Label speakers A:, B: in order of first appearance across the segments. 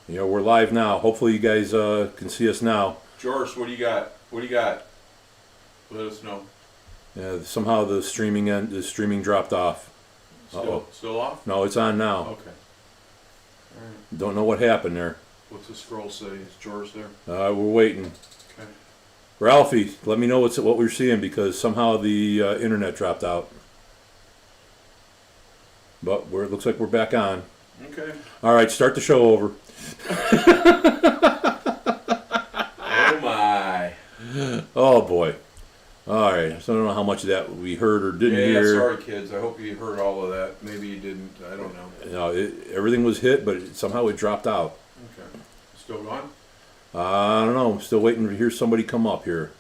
A: We're live now. Hopefully you guys can see us now.
B: George, what do you got? What do you got? Let us know.
A: Somehow the streaming dropped off.
B: Still off?
A: No, it's on now.
B: Okay. All right.
A: Don't know what happened there.
B: What's the scroll say? Is George there?
A: We're waiting.
B: Okay.
A: Ralphie, let me know what we're seeing because somehow the internet dropped out. But it looks like we're back on.
B: Okay.
A: All right, start the show over.
B: Oh my.
A: Oh boy. All right. So I don't know how much of that we heard or didn't hear.
B: Sorry, kids. I hope you heard all of that. Maybe you didn't. I don't know.
A: Everything was hit, but somehow it dropped out.
B: Okay. Still gone?
A: I don't know. I'm still waiting to hear somebody come up here.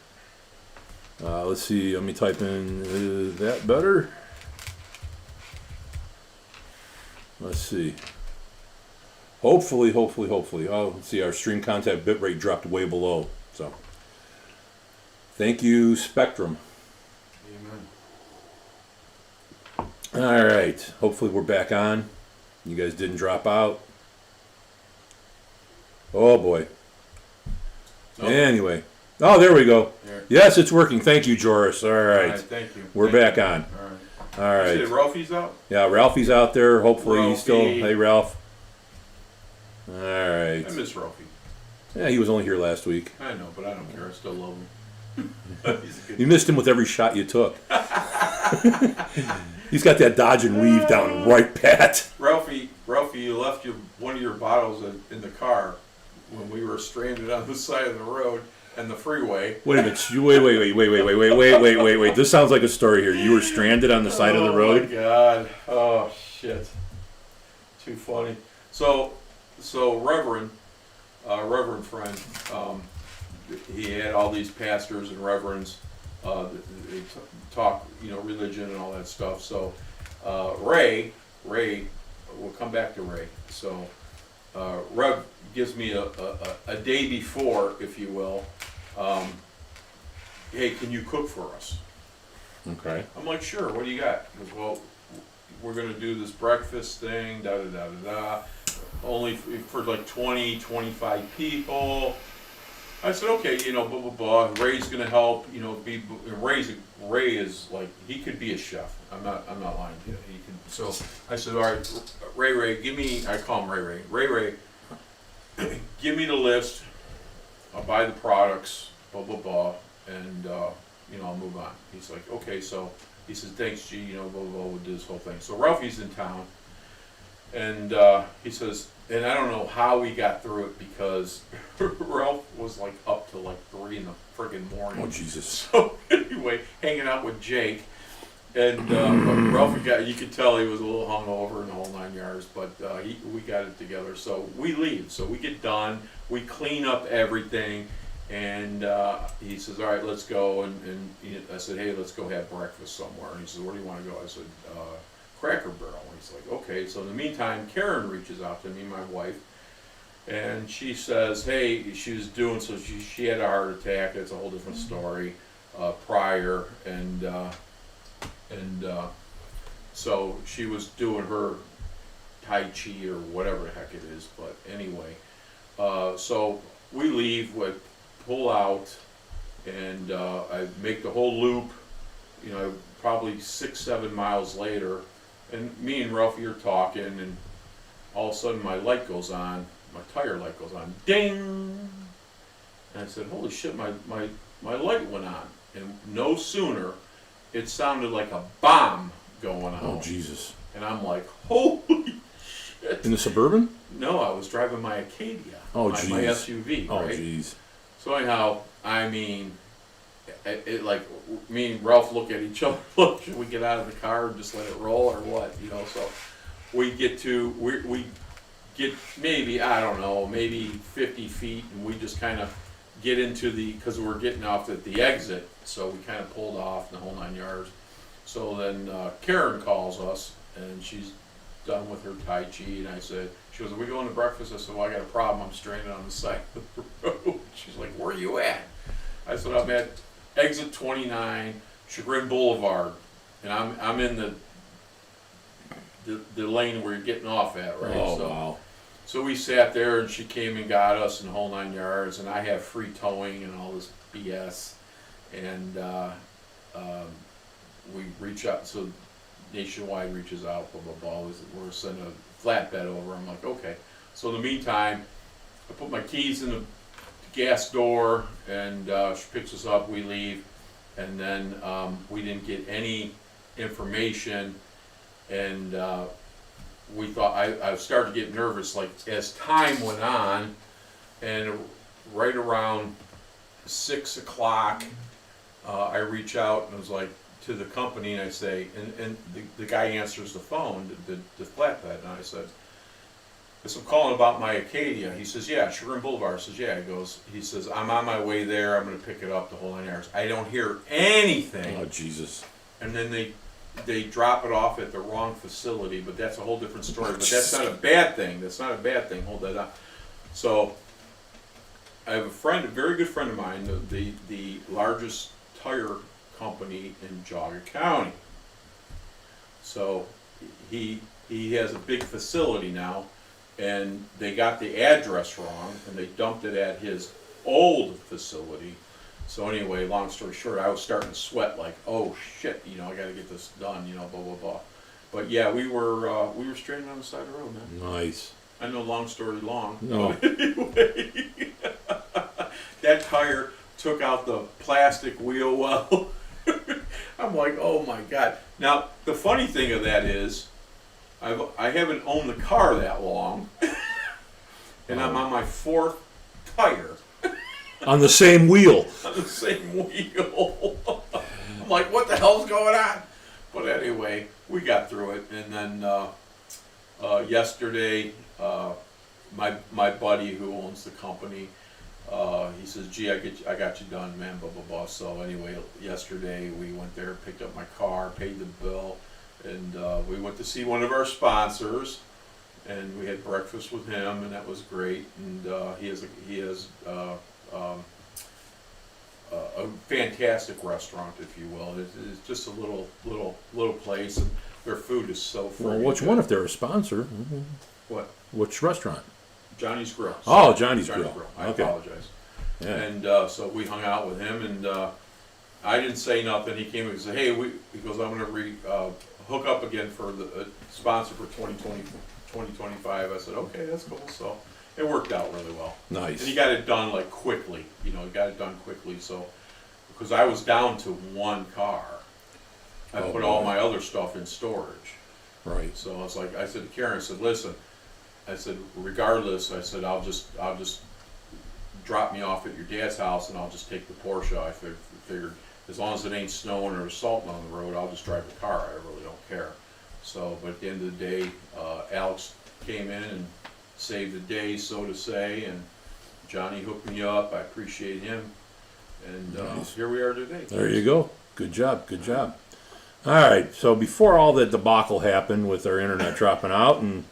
A: Let's see. Let me type in. Is that better? Let's see. Hopefully. Oh, let's see. Our stream contact bitrate dropped way below. So, thank you, Spectrum.
B: Amen.
A: All right. Hopefully we're back on. You guys didn't drop out. Oh boy. Nope. Anyway. Oh, there we go. There. Yes, it's working. Thank you, Joris. All right.
B: All right, thank you.
A: We're back on.
B: All right.
A: All right.
B: You said Ralphie's out?
A: Yeah, Ralphie's out there. Hopefully
B: Ralphie.
A: he's still. Hey, Ralph. All right.
B: I miss Ralphie.
A: Yeah, he was only here last week.
B: I know, but I don't care. I still love him.
A: You missed him with every shot you took. He's got that dodge and weave down right pat.
B: Ralphie, you left one of your bottles in the car when we were stranded on the side of the road and the freeway.
A: Wait a minute. Wait. This sounds like a story here. You were stranded on the side of the road?
B: Oh, my God. Oh, shit. Too funny. So Reverend friend, he had all these pastors and reverends, they talk, religion and all that stuff. So Ray, we'll come back to Ray. So Rev gives me a day before, if you will, hey, can you cook for us?
A: Okay.
B: I'm like, sure, what do you got? He goes, well, we're going to do this breakfast thing, only for like 20, 25 people. I said, okay, blah, blah, blah. Ray's going to help, Ray is like, he could be a chef. I'm not lying to you. He can. So I said, all right, Ray, give me, I call him Ray, give me the list. I'll buy the products, blah, blah, blah, and, I'll move on. He's like, okay, so he says, thanks, G, blah, blah, blah, we'll do this whole thing. So Ralphie's in town, and he says, and I don't know how we got through it because Ralph was like up to like 3 in the friggin' morning.
A: Oh, Jesus.
B: So anyway, hanging out with Jake, and Ralph, you could tell he was a little hungover in the whole 9 yards, but we got it together. So we leave. So we get done. We clean up everything, and he says, all right, let's go. And I said, hey, let's go have breakfast somewhere. And he says, where do you want to go? I said, Cracker Barrel. And he's like, okay. So in the meantime, Karen reaches out to me, my wife, and she says, hey, she had a heart attack. It's a whole different story prior, and so she was doing her Tai Chi or whatever the heck it is. But anyway, so we leave, pull out, and I make the whole loop, probably 6-7 miles later, and me and Ralphie are talking, and all of a sudden my light goes on, my tire light goes on, ding! And I said, holy shit, my light went on. And no sooner, it sounded like a bomb going on.
A: Oh, Jesus.
B: And I'm like, holy shit.
A: In the Suburban?
B: No, I was driving my Acadia.
A: Oh,
B: my SUV,
A: oh,
B: right?
A: Oh, jeez.
B: So anyhow, it like, me and Ralph look at each other, look, should we get out of the car and just let it roll or what? So we get maybe, I don't know, maybe 50 feet, and we just kind of get into because we're getting off at the exit, so we kind of pulled off the whole 9 yards. So then Karen calls us, and she's done with her Tai Chi, and I said, she goes, are we going to breakfast? I said, well, I got a problem. I'm stranded on the side of the road. She's like, where are you at? I said, I'm at exit 29, Chagrin Boulevard, and I'm in the lane where you're getting off at, right?
A: Oh, wow.
B: So we sat there, and she came and got us in the whole 9 yards, and I have free towing and all this BS, and we reach out. So Nationwide reaches out, blah blah blah. We're sending a flatbed over. I'm like, okay. So in the meantime, I put my keys in the gas door, and she picks us up. We leave, and then we didn't get any information, and we thought I started to get nervous. Like as time went on, and right around 6 o'clock, I reach out and I was like to the company, and I say, and the guy answers the phone, the flatbed, and I said, I'm calling about my Acadia. He says, yeah, Chagrin Boulevard. I says, yeah. He says, I'm on my way there. I'm going to pick it up the whole 9 hours. I don't hear anything.
A: Oh, Jesus.
B: And then they drop it off at the wrong facility, but that's a whole different story. But that's not a bad thing. That's not a bad thing. Hold that up. So I have a friend, a very good friend of mine, the largest tire company in Geauga County. So he has a big facility now, and they got the address wrong, and they dumped it at his old facility. So anyway, long story short, I was starting to sweat like, oh shit, I got to get this done, blah blah blah. But yeah, we were stranded on the side of the road, man.
A: Nice.
B: I know, long story long.
A: No.
B: Anyway, that tire took out the plastic wheel well. I'm like, oh my god. Now the funny thing of that is, I haven't owned the car that long, and I'm on my 4th tire.
A: On the same wheel.
B: On the same wheel. I'm like, what the hell's going on? But anyway, we got through it, and then yesterday, my buddy who owns the company, he says, gee, I got you done, man, blah blah blah. So anyway, yesterday we went there, picked up my car, paid the bill, and we went to see one of our sponsors, and we had breakfast with him, and that was great. And he has a fantastic restaurant, if you will. It's just a little place, and their food is so freaking
A: Well, which
B: good.
A: one if they're a sponsor?
B: What?
A: Which restaurant?
B: Johnny's Grill.
A: Oh, Johnny's Grill.
B: I
A: Okay.
B: apologize.
A: Yeah.
B: And so we hung out with him, and I didn't say nothing. He came and said, hey, he goes, I'm going to hook up again for the sponsor for 2025. I said, okay, that's cool. So it worked out really well.
A: Nice.
B: And he got it done like quickly, he got it done quickly. So, because I was down to one car, I
A: Oh,
B: put all
A: boy.
B: my other stuff in storage.
A: Right.
B: So I said to Karen, I said, listen, I said, regardless, I said, I'll just drop me off at your dad's house, and I'll just take the Porsche. I figured as long as it ain't snowing or salting on the road, I'll just drive the car. I really don't care. So, but at the end of the day, Alex came in and saved the day, so to say, and Johnny hooked me up. I appreciate him, and
A: Nice.
B: here we are today.
A: There you go. Good job. Good job. All right. So before all that debacle happened with our internet dropping out and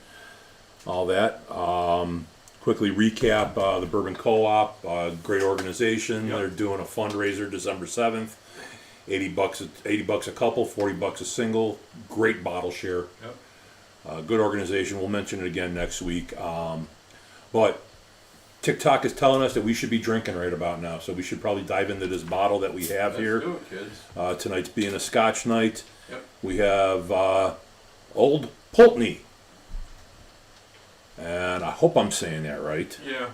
A: all that, quickly recap the Bourbon Co-op, great organization.
B: Yep.
A: They're doing a fundraiser December 7th. $80 a couple, $40 a single. Great bottle share.
B: Yep.
A: Good organization. We'll mention it again next week. But TikTok is telling us that we should be drinking right about now, so we should probably dive into this bottle that we have
B: Let's
A: here.
B: do it, kids.
A: Tonight's being a Scotch night.
B: Yep.
A: We have Old Pulteney, and I hope I'm saying that right.
B: Yeah.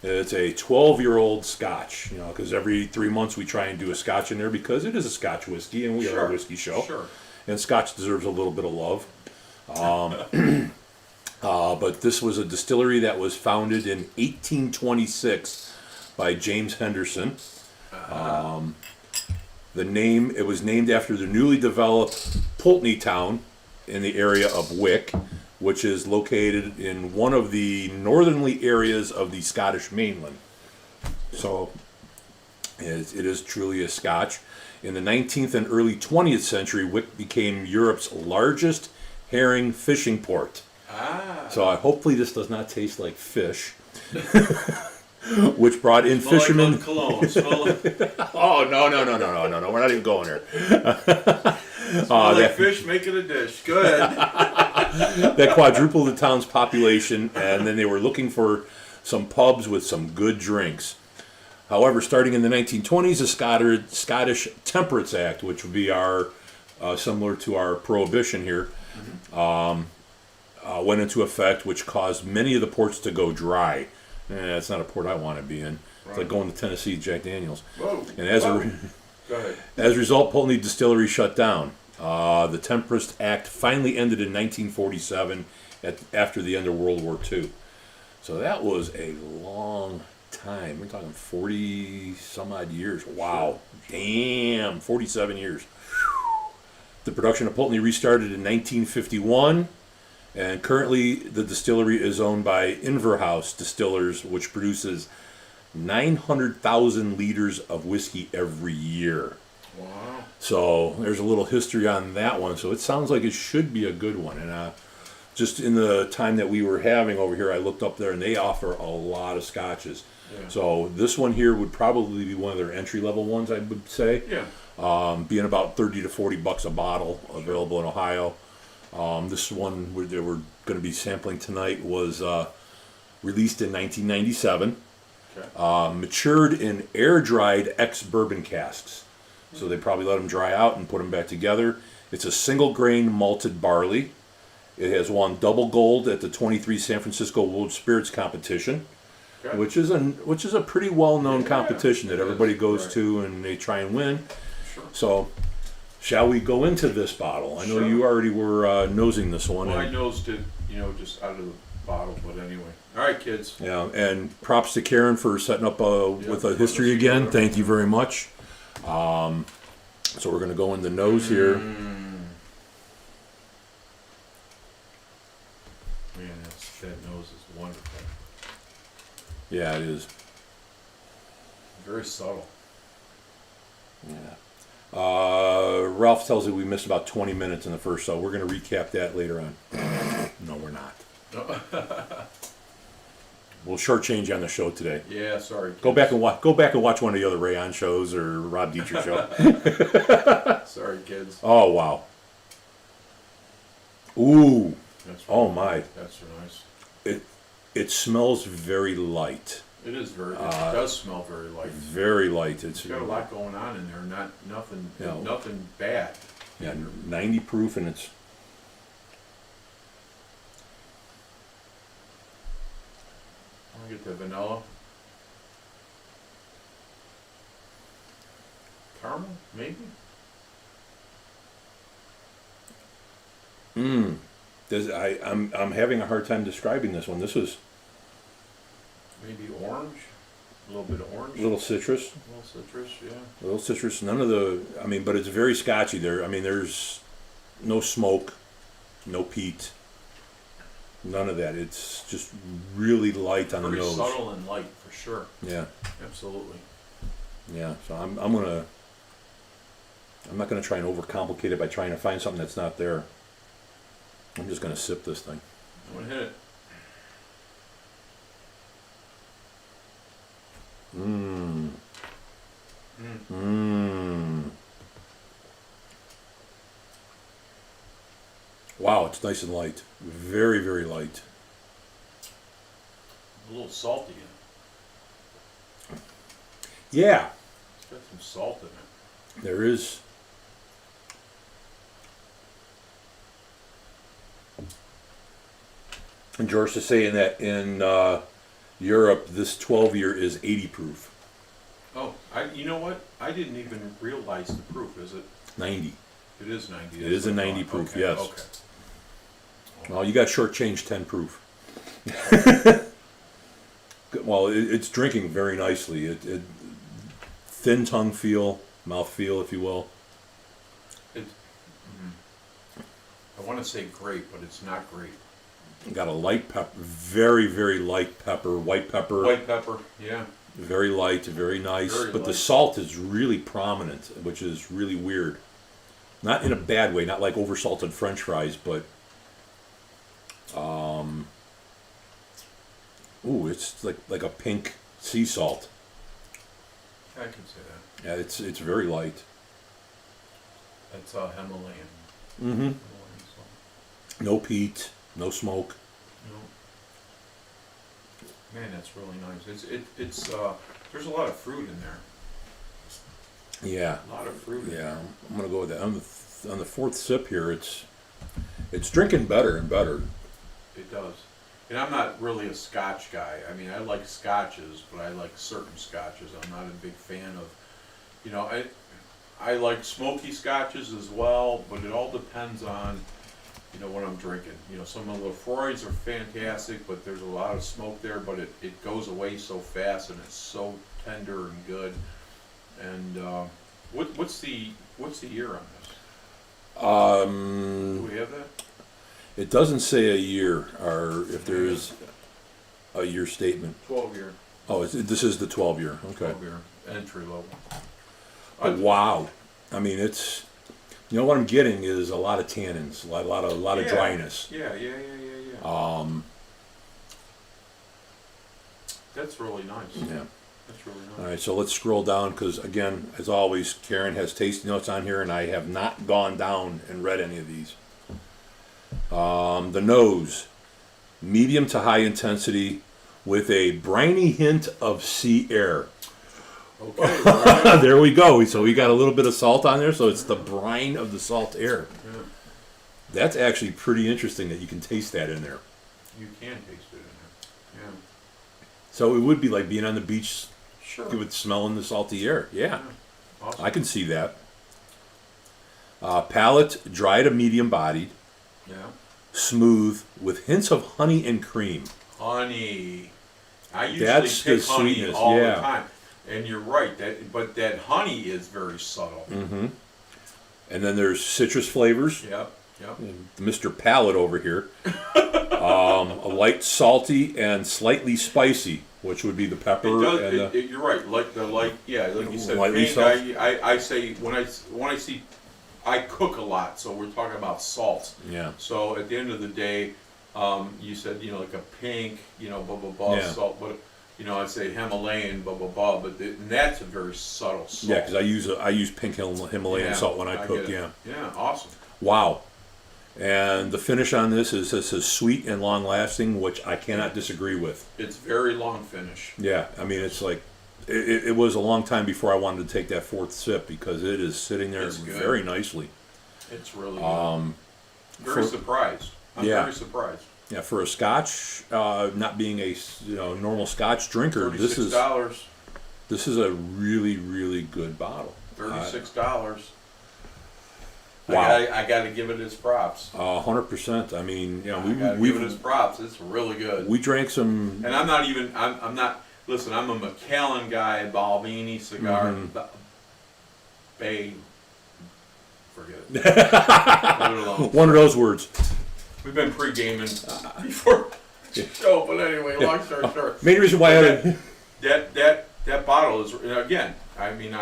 A: It's a 12-year-old Scotch, because every 3 months we try and do a Scotch in there because it is a Scotch whiskey, and we are a whiskey show.
B: Sure.
A: And Scotch deserves a little bit of love. But this was a distillery that was founded in 1826 by James Henderson. It was named after the newly developed Pulteney town in the area of Wick, which is located in one of the northerly areas of the Scottish mainland. So it is truly a Scotch. In the 19th and early 20th century, Wick became Europe's largest herring fishing port. So hopefully this does not taste like fish, which brought in fishermen.
B: Like cologne. Smell like,
A: Oh no! We're not even going there.
B: smell like fish making a dish. Good.
A: that quadrupled the town's population, and then they were looking for some pubs with some good drinks. However, starting in the 1920s, the Scottish Temperance Act, which would be our similar to our prohibition here, went into effect, which caused many of the ports to go dry. It's not a port I want to be in. It's like going to Tennessee, Jack Daniels.
B: Whoa.
A: And as
B: Whoa.
A: a
B: Go ahead.
A: as a result, Pulteney Distillery shut down. The Temperance Act finally ended in 1947 after the end of World War II. So that was a long time. We're talking 40 some odd years. Wow. Damn. 47 years. The production of Pulteney restarted in 1951. And currently, the distillery is owned by Inverhouse Distillers, which produces 900,000 liters of whiskey every year.
B: Wow.
A: So there's a little history on that one. So it sounds like it should be a good one. And just in the time that we were having over here, I looked up there, and they offer a lot of scotches.
B: Yeah.
A: So this one here would probably be one of their entry-level ones, I would say.
B: Yeah.
A: Being about $30 to $40 a bottle, available in Ohio. This one they were going to be sampling tonight was released in 1997.
B: Okay.
A: Matured in air-dried ex-bourbon casks. So they probably let them dry out and put them back together. It's a single-grain malted barley. It has won double gold at the 23 San Francisco World Spirits Competition,
B: Okay.
A: which is a pretty well-known
B: Yeah,
A: competition that
B: it
A: everybody
B: is,
A: goes
B: right.
A: to and they try and win.
B: Sure.
A: So, shall we go into this bottle? I know
B: Sure.
A: you already were nosing this one.
B: Well, I
A: and-
B: nosed it, just out of the bottle, but anyway. All right, kids.
A: Yeah, and props to Karen for setting up with a
B: putting
A: history
B: us
A: again.
B: together.
A: Thank you very much. So we're going to go in the nose here.
B: Man, that nose is wonderful.
A: Yeah, it is.
B: Very subtle.
A: Yeah. Ralph tells me we missed about 20 minutes in the first, so we're going to recap that later on. No, we're not. We'll shortchange you on the show today.
B: Yeah, sorry. Kids.
A: Go back and watch one of the other Rayon shows or Rob Dietrich show.
B: Sorry, kids.
A: Oh wow. Ooh.
B: That's
A: Oh my.
B: That's nice.
A: It smells very light.
B: It is very. It does smell very light.
A: Very light. It's
B: Got a lot going on in there. Nothing.
A: Yeah.
B: Nothing bad.
A: Yeah, 90 proof, and it's.
B: I'll get the vanilla. Caramel, maybe.
A: I'm having a hard time describing this one. This was
B: Maybe orange. A little bit of orange.
A: a little citrus.
B: A little citrus, yeah.
A: A little citrus. None of the. I mean, but it's very scotchy. There's no smoke, no peat, none of that. It's just really light on the
B: Very
A: nose.
B: subtle and light for sure.
A: Yeah,
B: Absolutely.
A: yeah. So I'm not gonna try and overcomplicate it by trying to find something that's not there. I'm just gonna sip this thing.
B: I'm gonna hit it.
A: Mmm.
B: Mm.
A: Mmm. Wow, it's nice and light. Very, very light.
B: A little salty in it.
A: Yeah,
B: It's got some salt in it.
A: there is. And George is saying that in Europe, this 12-year is 80 proof.
B: Oh, you know what? I didn't even realize the proof. Is it?
A: 90.
B: It is 90.
A: It is a
B: That's what I
A: 90
B: thought.
A: proof,
B: Okay,
A: yes.
B: Okay.
A: Well, you got shortchanged 10 proof. Well, it's drinking very nicely. It thin tongue feel, mouth feel, if you will.
B: I want to say grape, but it's not grape.
A: Got a light pepper, very, very light pepper, white pepper.
B: White pepper, yeah.
A: Very light, very nice.
B: Very
A: but the
B: light.
A: salt is really prominent, which is really weird. Not in a bad way, not like oversalted French fries, but ooh, it's like a pink sea salt.
B: I can say that.
A: Yeah, it's very light.
B: That's Himalayan.
A: Mm-hmm.
B: Himalayan salt.
A: No peat, no smoke.
B: No. Man, that's really nice. It's there's a lot of fruit in there.
A: Yeah,
B: A lot of fruit.
A: yeah. I'm gonna go with that. On the fourth sip here, it's drinking better and better.
B: It does. And I'm not really a Scotch guy. I mean, I like Scotches, but I like certain Scotches. I'm not a big fan of, I like smoky Scotches as well, but it all depends on, what I'm drinking. Some of the Lefroy's are fantastic, but there's a lot of smoke there, but it goes away so fast and it's so tender and good. And what's the year on this? Do we have that?
A: It doesn't say a year, or if there is a year statement.
B: 12-year.
A: Oh, this is the 12-year. Okay.
B: 12-year entry level.
A: But wow, I mean, what I'm getting is a lot of tannins, a lot of dryness.
B: Yeah. That's really nice.
A: Yeah.
B: That's really
A: All
B: nice.
A: right, so let's scroll down because, again, as always, Karen has tasting notes on here, and I have not gone down and read any of these. The nose, medium to high intensity, with a briny hint of sea air.
B: Okay. Right.
A: There we go. So we got a little bit of salt on there, so it's the brine of the salt air.
B: Yeah.
A: That's actually pretty interesting that you can taste that in there.
B: You can taste it in there.
A: So it would be like being on the beach,
B: Sure.
A: with smelling the salty air. Yeah,
B: Awesome.
A: I can see that. Palate, dry to medium bodied,
B: Yeah.
A: smooth, with hints of honey and cream.
B: Honey. I usually
A: That's
B: pick
A: the
B: honey
A: sweetness,
B: all
A: yeah.
B: the time. And you're right, but that honey is very subtle.
A: Mm-hmm. And then there's citrus flavors.
B: Yep.
A: Mr. Palate over here. A light salty and slightly spicy, which would be the pepper.
B: You're right. Like you said.
A: Lightly
B: Pink,
A: salt.
B: I say when I see, I cook a lot, so we're talking about salt.
A: Yeah.
B: So at the end of the day, you said like a pink, blah blah blah
A: Yeah.
B: salt, but I'd say Himalayan, blah blah blah, but and that's a very subtle salt.
A: Yeah, because I use pink Himalayan salt when I cook.
B: get it.
A: Yeah.
B: Yeah. Awesome.
A: Wow. And the finish on this is sweet and long lasting, which I cannot disagree with.
B: It's very long finish.
A: Yeah, I mean, it's like it was a long time before I wanted to take that fourth sip because it is sitting there
B: It's good.
A: very nicely.
B: It's really good. Very surprised. I'm
A: yeah.
B: very surprised.
A: Yeah, for a Scotch, not being a normal Scotch drinker,
B: $36.
A: this is a really, really good bottle.
B: $36.
A: Wow.
B: I got to give it its props.
A: 100%. I mean,
B: give it its props. It's really good.
A: We drank some.
B: And I'm not even. I'm not. Listen, I'm a Macallan guy. Balvenie cigar.
A: Mm-hmm.
B: Bay. Forget it. Leave it alone.
A: One of those words.
B: We've been pre-gaming before the show, but anyway, long story short.
A: Main reason why
B: that bottle is, again, I mean,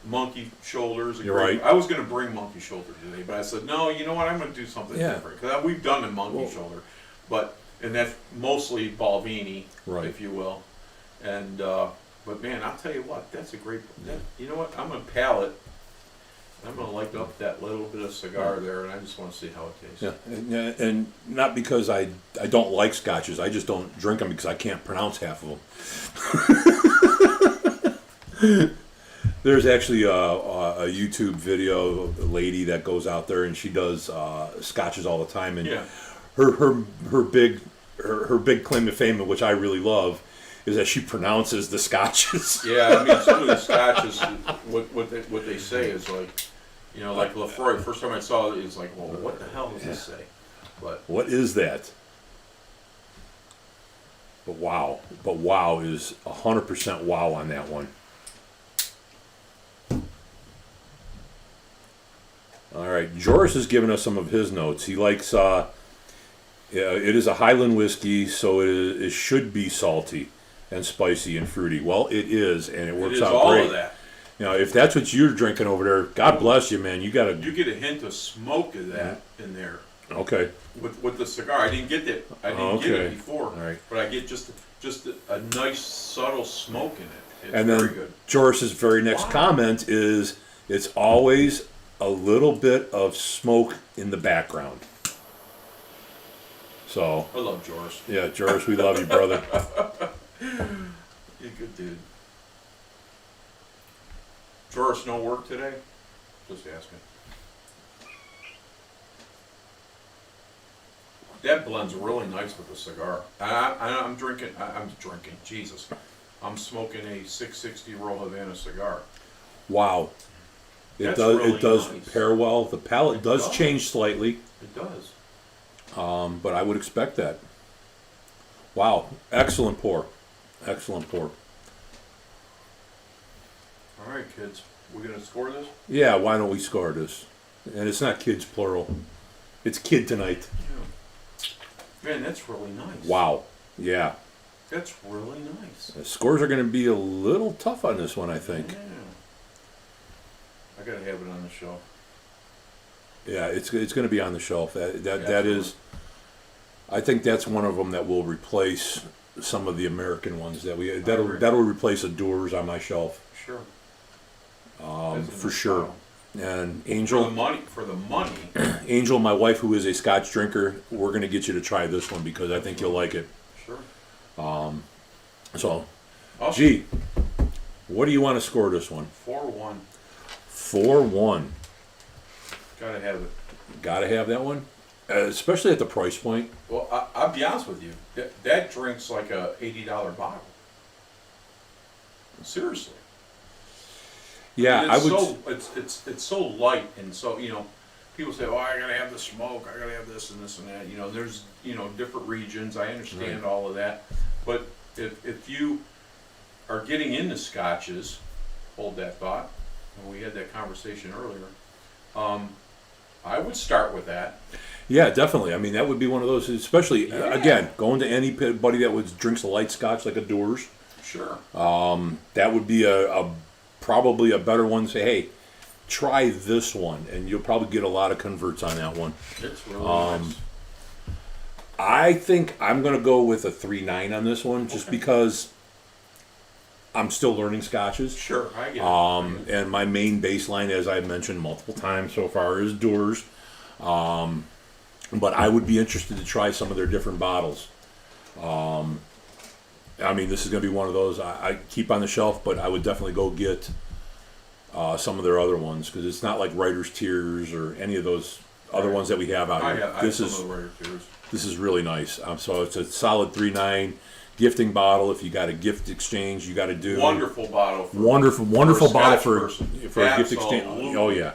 B: monkey shoulders.
A: You're right.
B: I was going to bring monkey shoulder today, but I said, no, you know what, I'm going to do something different. Because we've done a monkey shoulder, and that's mostly Balvenie,
A: Right.
B: if you will. And, but man, I'll tell you what, that's a great, you know what, I'm going to palate. I'm going to light up that little bit of cigar there, and I just want to see how it tastes.
A: Yeah, and not because I don't like scotches. I just don't drink them because I can't pronounce half of them. There's actually a YouTube video of a lady that goes out there and she does scotches all the time, and her big claim to fame, which I really love, is that she pronounces the scotches.
B: Yeah, I mean, some of the scotches, what they say is like, like Lefroy. First time I saw it, it's like, well, what the hell does this say? But
A: what is that? But wow is 100% wow on that one. All right, Joris has given us some of his notes. He likes, it is a Highland whiskey, so it should be salty and spicy and fruity. Well, it is, and it works out
B: all
A: great.
B: of that.
A: If that's what you're drinking over there, God bless you, man. You get
B: a hint of smoke of that in there.
A: Okay.
B: With the cigar, I didn't get that. I didn't get it before.
A: All right.
B: But I get just a nice subtle smoke in it. It's
A: And
B: very
A: then
B: good.
A: Joris's very next comment is, it's always a little bit of smoke in the background. So,
B: I love Joris.
A: yeah, Joris, we love you, brother.
B: He's a good dude. Joris, no work today? Just asking. That blends really nice with the cigar. I'm drinking, Jesus. I'm smoking a 660 Roll Havana cigar.
A: Wow.
B: That's really
A: It does
B: nice.
A: pair well. The palate
B: It
A: does
B: does.
A: change slightly,
B: It does.
A: but I would expect that. Wow. Excellent pour. Excellent pour.
B: All right, kids. We gonna score this?
A: Yeah, why don't we score this? And it's not kids plural. It's kid tonight.
B: Yeah. Man, that's really nice.
A: Wow. Yeah.
B: That's really nice.
A: The scores are going to be a little tough on this one, I think.
B: Yeah. I gotta have it on the shelf.
A: Yeah, it's going to be on the shelf. That
B: Absolutely.
A: is, I think that's one of them that will replace some of the American ones that we
B: agree.
A: that'll replace a Doers on my shelf,
B: Sure. That's a
A: for
B: nice
A: sure.
B: bottle.
A: And
B: For the
A: Angel,
B: money,
A: Angel, my wife, who is a Scotch drinker, we're going to get you to try this one because I think you'll like it.
B: sure.
A: So,
B: Awesome.
A: gee, what do you want to score this one?
B: 4-1.
A: 4-1.
B: Gotta have it.
A: Gotta have that one, especially at the price point.
B: Well, I'll be honest with you. That drink's like a $80 bottle. Seriously.
A: Yeah,
B: And
A: I
B: it's
A: would.
B: it's so light, and so people say, "Oh, I gotta have the smoke. I gotta have this and this and that." There's different regions. I understand all of that, but if you are getting into scotches, hold that thought. And we had that conversation earlier. I would start with that.
A: Yeah, definitely. I mean, that would be one of those, especially
B: Yeah.
A: again, going to anybody that drinks a light Scotch like a Doers.
B: Sure.
A: That would be a probably a better one to say, hey, try this one, and you'll probably get a lot of converts on that one.
B: It's really nice.
A: I think I'm going to go with a 3.9 on this one, just because I'm still learning Scotches.
B: Sure, I get it.
A: And my main baseline, as I've mentioned multiple times so far, is Doers. But I would be interested to try some of their different bottles. I mean, this is going to be one of those I keep on the shelf, but I would definitely go get some of their other ones, because it's not like Writer's Tears or any of those other ones that we have out here.
B: I have some of the Writer's Tears.
A: This is really nice. So it's a solid 3.9 gifting bottle. If you got a gift exchange, you got to do
B: Wonderful bottle.
A: wonderful
B: for a
A: bottle
B: Scotch person.
A: for a gift exchange.
B: Absolutely.
A: Oh yeah,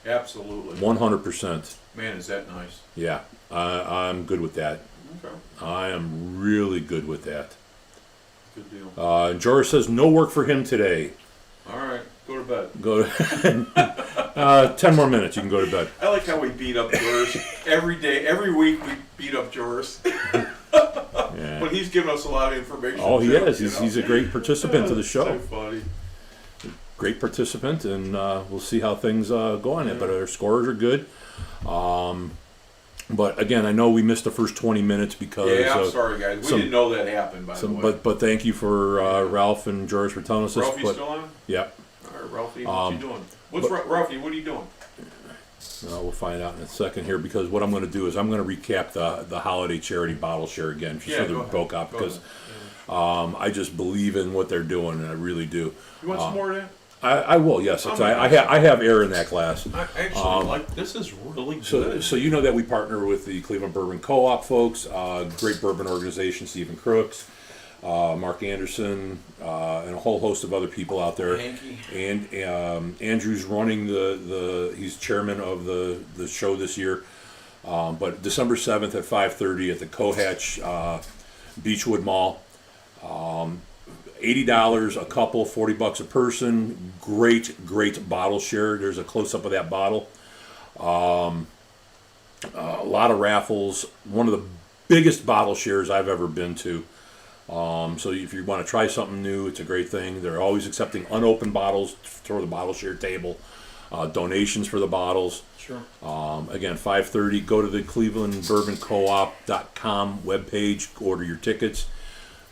B: Absolutely.
A: 100%.
B: Man, is that nice.
A: Yeah, I'm good with that.
B: Okay.
A: I am really good with that.
B: Good deal.
A: And Joris says no work for him today.
B: All right, go to bed.
A: Go 10 more minutes. You can go to bed.
B: I like how we beat up Joris every day. Every week we beat up Joris.
A: Yeah.
B: But he's given us a lot of information.
A: Oh, he
B: too,
A: is.
B: you know?
A: He's a great participant to the
B: So
A: show.
B: funny.
A: Great participant, and we'll see how things go on it. But our scores are good. But again, I know we missed the first 20 minutes because.
B: Yeah, I'm sorry, guys. We didn't know that happened, by the way.
A: But thank you for Ralph and George for telling us this.
B: Ralphie
A: But,
B: still on?
A: yeah,
B: All right, Ralphie, what you doing? Ralphie, what are you doing?
A: we'll find out in a second here, because what I'm going to do is I'm going to recap the holiday charity bottle share again, just
B: Yeah,
A: for the
B: go ahead.
A: bulk up,
B: Go
A: because
B: ahead.
A: I just believe in what they're doing, and I really do.
B: You want some more of that?
A: I will, yes.
B: Oh,
A: I have air in that glass.
B: I actually like this. Is really good.
A: So you know that we partner with the Cleveland Bourbon Co-op folks, great bourbon organization, Stephen Crooks, Mark Anderson, and a whole host of other people out there.
B: Hanky.
A: And Andrew's running he's chairman of the show this year. But December 7th at 5:30 at the Cohatch Beechwood Mall. $80 a couple, $40 a person. Great bottle share. There's a close up of that bottle. A lot of raffles. One of the biggest bottle shares I've ever been to. So if you want to try something new, it's a great thing. They're always accepting unopened bottles for the bottle share table. Donations for the bottles.
B: Sure.
A: Again, 5:30. Go to the ClevelandBourbonCoop.com webpage. Order your tickets.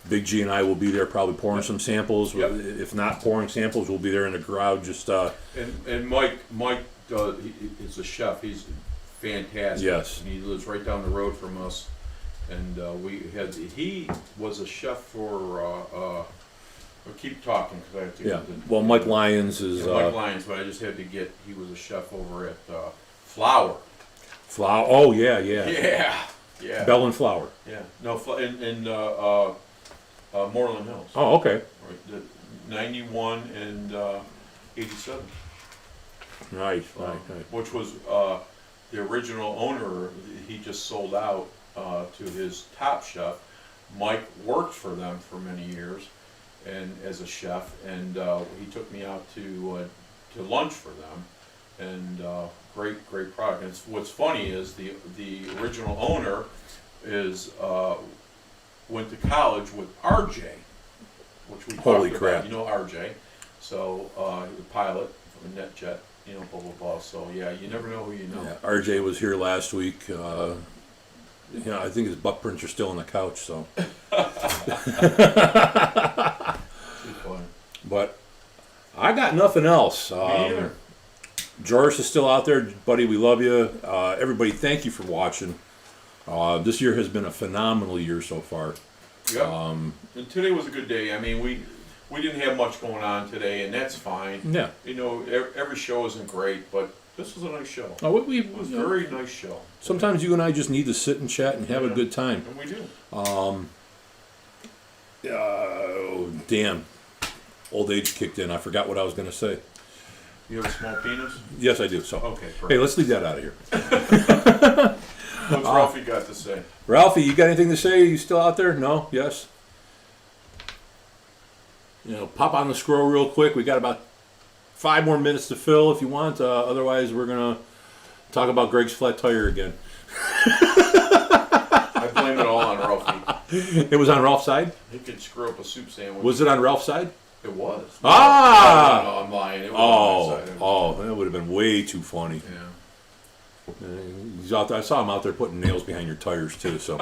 A: Big G and I will be there, probably pouring some samples.
B: Yep.
A: If not pouring samples, we'll be there in the crowd. Just
B: And Mike he is a chef. He's fantastic.
A: Yes.
B: And he lives right down the road from us. And he was a chef for, I'll keep talking because I have to
A: Yeah.
B: get the.
A: Well, Mike Lyons is
B: Mike Lyons, but I just had to he was a chef over at Flower.
A: Flower. Oh yeah, yeah.
B: Yeah, yeah.
A: Bell and Flower.
B: Yeah, no, in Moreland Hills.
A: Oh, okay.
B: Right, the 91 and 87.
A: Nice, nice, nice.
B: Which was the original owner. He just sold out to his Top Chef. Mike worked for them for many years, and as a chef, and he took me out to lunch for them, and great product. And what's funny is the original owner is went to college with RJ, which we
A: Holy
B: talked
A: crap.
B: about. You know RJ, so the pilot from NetJet. You know, blah blah blah. So yeah, you never know who you know.
A: Yeah, RJ was here last week. I think his butt prints are still on the couch. So,
B: Too funny.
A: but I got nothing else.
B: Me either.
A: Joris is still out there, buddy. We love you. Everybody, thank you for watching. This year has been a phenomenal year so far.
B: Yep. And today was a good day. I mean, we didn't have much going on today, and that's fine.
A: Yeah.
B: You know, every show isn't great, but this was a nice show.
A: Oh,
B: It was a very nice show,
A: sometimes you and I just need to sit and chat and have a
B: Yeah.
A: good time.
B: and we do.
A: Damn. Old age kicked in. I forgot what I was going to say.
B: You have a small penis?
A: Yes, I do. So,
B: Okay,
A: hey,
B: perfect.
A: let's leave that out of here.
B: What's Ralphie got to say?
A: Ralphie, you got anything to say? You still out there? No? Yes? Pop on the scroll real quick. We got about 5 more minutes to fill if you want. Otherwise, we're going to talk about Greg's flat tire again.
B: I blame it all on Ralphie.
A: It was on Ralph's side?
B: He could screw up a soup sandwich.
A: Was it on Ralph's side?
B: It was.
A: Ah!
B: No, I'm lying. It was on my side.
A: That would have been way too funny.
B: Yeah.
A: He's out there. I saw him out there putting nails behind your tires too. So,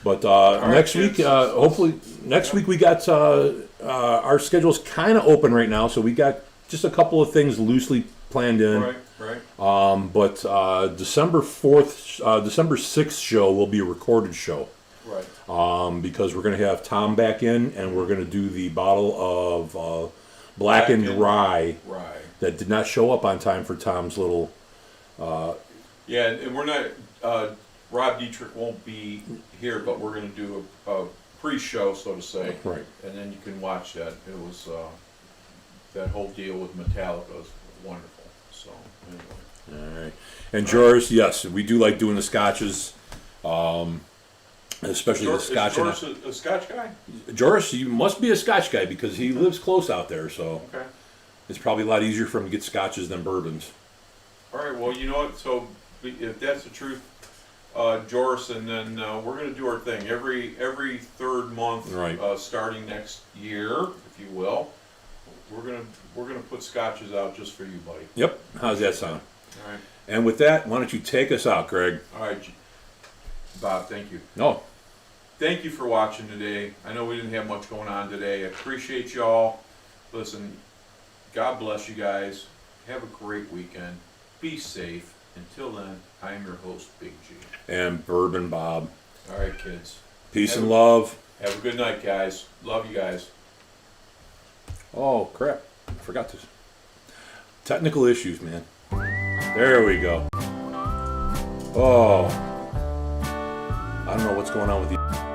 A: but
B: right,
A: next
B: kids.
A: week, hopefully, next week we got our schedule's kind of open right now. So we got just a couple of things loosely planned in.
B: Right.
A: But December 4th, December 6th show will be a recorded show.
B: Right.
A: Because we're going to have Tom back in, and we're going to do the bottle of blackened rye
B: Right.
A: that did not show up on time for Tom's little.
B: Yeah, and we're not. Rob Dietrich won't be here, but we're going to do a pre-show, so to say.
A: Right.
B: And then you can watch that. It was that whole deal with Metallica was wonderful. So anyway.
A: All right. And Joris, yes, we do like doing the scotches, especially the scotch.
B: Is George a Scotch guy?
A: Joris, you must be a Scotch guy because he lives close out there, so
B: Okay.
A: it's probably a lot easier for him to get scotches than bourbons.
B: All right. Well, you know what? So if that's the truth, Joris, and then we're going to do our thing every third month,
A: Right.
B: Starting next year, if you will. We're gonna put scotches out just for you, buddy.
A: Yep. How's that sound?
B: All right.
A: And with that, why don't you take us out, Greg?
B: All right, Bob. Thank you.
A: No.
B: Thank you for watching today. I know we didn't have much going on today. I appreciate y'all. Listen, God bless you guys. Have a great weekend. Be safe. Until then, I am your host, Big G.
A: And Bourbon Bob.
B: All right, kids.
A: Peace and love.
B: Have a good night, guys. Love you guys.
A: Oh, crap. I forgot this. Technical issues, man. There we go. Oh. I don't know what's going on with you.